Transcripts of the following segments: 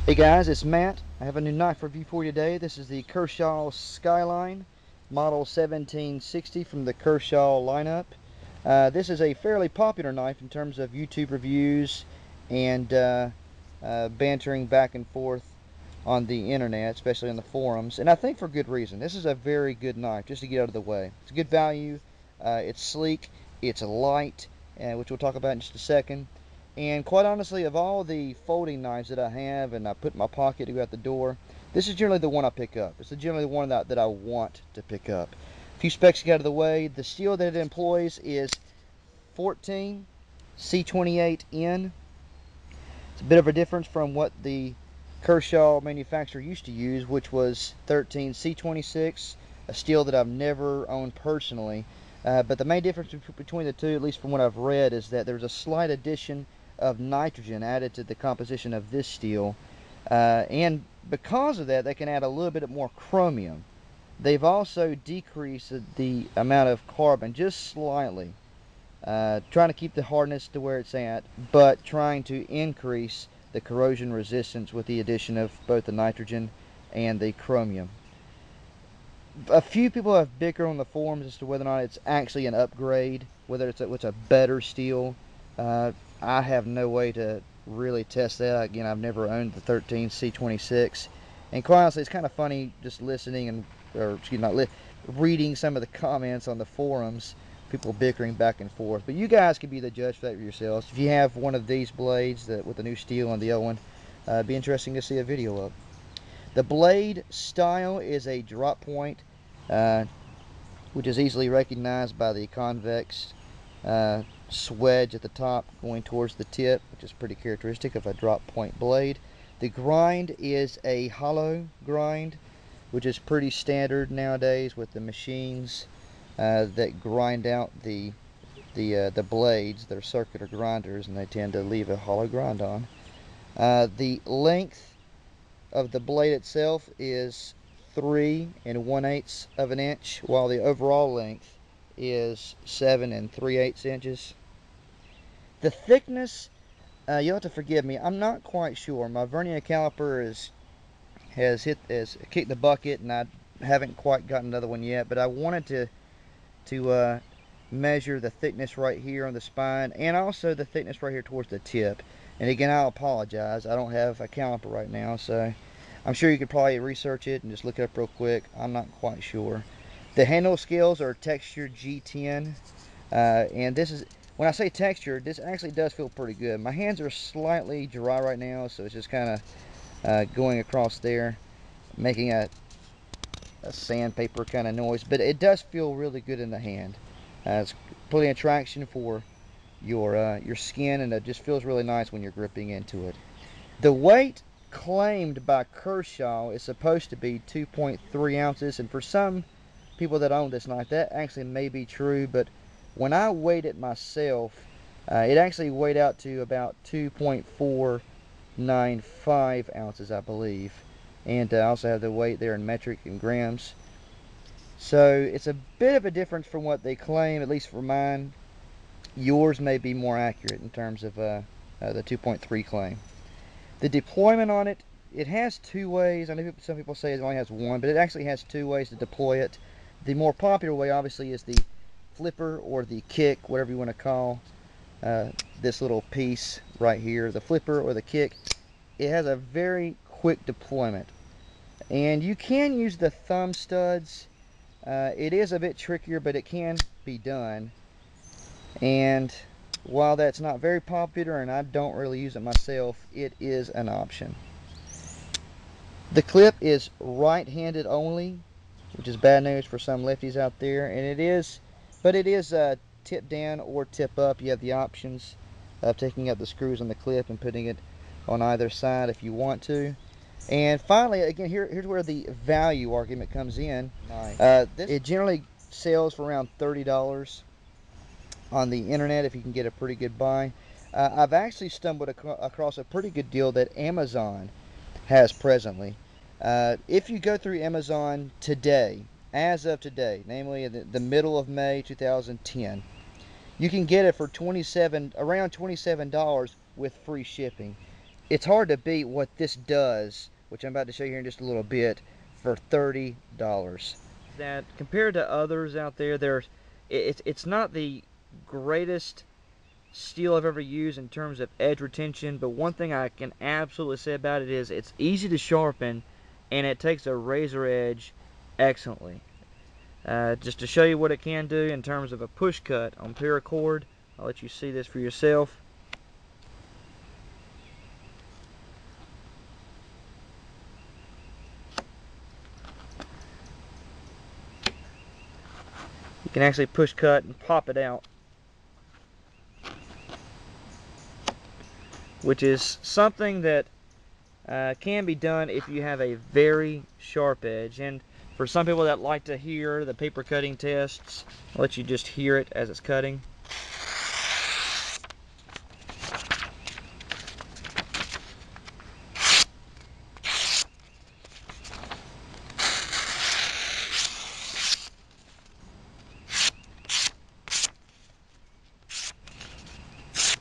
Hey guys, it's Matt. I have a new knife review for you today. This is the Kershaw Skyline, model 1760 from the Kershaw lineup. This is a fairly popular knife in terms of YouTube reviews and bantering back and forth on the internet, especially on the forums, and I think for good reason. This is a very good knife, just to get out of the way. It's good value, it's sleek, it's light, which we'll talk about in just a second. And quite honestly, of all the folding knives that I have and I put in my pocket to go out the door, this is generally the one I pick up. It's generally the one that I want to pick up. A few specs to get out of the way. The steel that it employs is 14 C28N. It's a bit of a difference from what the Kershaw manufacturer used to use, which was 13 C26, a steel that I've never owned personally. But the main difference between the two, at least from what I've read, is that there's a slight addition of nitrogen added to the composition of this steel, and because of that they can add a little bit more chromium. They've also decreased the amount of carbon just slightly, trying to keep the hardness to where it's at, but trying to increase the corrosion resistance with the addition of both the nitrogen and the chromium. A few people have bickered on the forums as to whether or not it's actually an upgrade, whether it's a better steel. I have no way to really test that. Again, I've never owned the 13 C26, and quite honestly, it's kind of funny just listening reading some of the comments on the forums, people bickering back and forth. But you guys can be the judge for that for yourselves. If you have one of these blades with the new steel on the other one, it'd be interesting to see a video of. The blade style is a drop point, which is easily recognized by the convex swedge at the top going towards the tip, which is pretty characteristic of a drop point blade. The grind is a hollow grind, which is pretty standard nowadays with the machines that grind out the blades. They're circular grinders, and they tend to leave a hollow grind on. The length of the blade itself is 3 1/8 of an inch, while the overall length is 7 3/8 inches. The thickness, you'll have to forgive me, I'm not quite sure. My vernier caliper has kicked the bucket, and I haven't quite got another one yet, but I wanted to measure the thickness right here on the spine, and also the thickness right here towards the tip. And again, I'll apologize, I don't have a caliper right now, so I'm sure you could probably research it and just look it up real quick. I'm not quite sure. The handle scales are textured G10, and this is, when I say textured, this actually does feel pretty good. My hands are slightly dry right now, so it's just kind of going across there. making a sandpaper kind of noise, but it does feel really good in the hand. It's plenty of traction for your skin, and it just feels really nice when you're gripping into it. The weight claimed by Kershaw is supposed to be 2.3 ounces, and for some people that own this knife, that actually may be true, but when I weighed it myself, it actually weighed out to about 2.495 ounces, I believe. And I also have the weight there in metric and grams. So it's a bit of a difference from what they claim, at least for mine. Yours may be more accurate in terms of the 2.3 claim. The deployment on it, it has two ways. I know some people say it only has one, but it actually has two ways to deploy it. The more popular way, obviously, is the flipper or the kick, whatever you want to call this little piece right here, the flipper or the kick. It has a very quick deployment, and you can use the thumb studs. It is a bit trickier, but it can be done. And while that's not very popular and I don't really use it myself, it is an option. The clip is right-handed only, which is bad news for some lefties out there, and it is tip down or tip up. You have the options of taking out the screws on the clip and putting it on either side if you want to. And finally, again, here's where the value argument comes in. It generally sells for around $30 on the internet if you can get a pretty good buy. I've actually stumbled across a pretty good deal that Amazon has presently. If you go through Amazon today, as of today, namely the middle of May 2010, you can get it for around $27 with free shipping. It's hard to beat what this does, which I'm about to show you here in just a little bit, for $30. That compared to others out there, it's not the greatest steel I've ever used in terms of edge retention, but one thing I can absolutely say about it is it's easy to sharpen, and it takes a razor edge excellently. Just to show you what it can do in terms of a push cut on paracord, I'll let you see this for yourself. You can actually push cut and pop it out, which is something that can be done if you have a very sharp edge. And for some people that like to hear the paper cutting tests, I'll let you just hear it as it's cutting.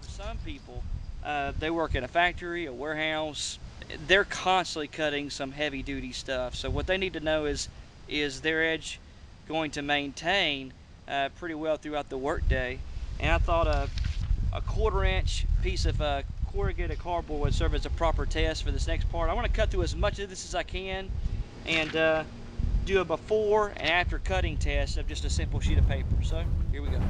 For some people, they work at a factory, a warehouse, they're constantly cutting some heavy duty stuff. So what they need to know is their edge going to maintain pretty well throughout the workday. And I thought a 1/4 inch piece of corrugated cardboard would serve as a proper test for this next part. I want to cut through as much of this as I can and do a before and after cutting test of just a simple sheet of paper. So here we go.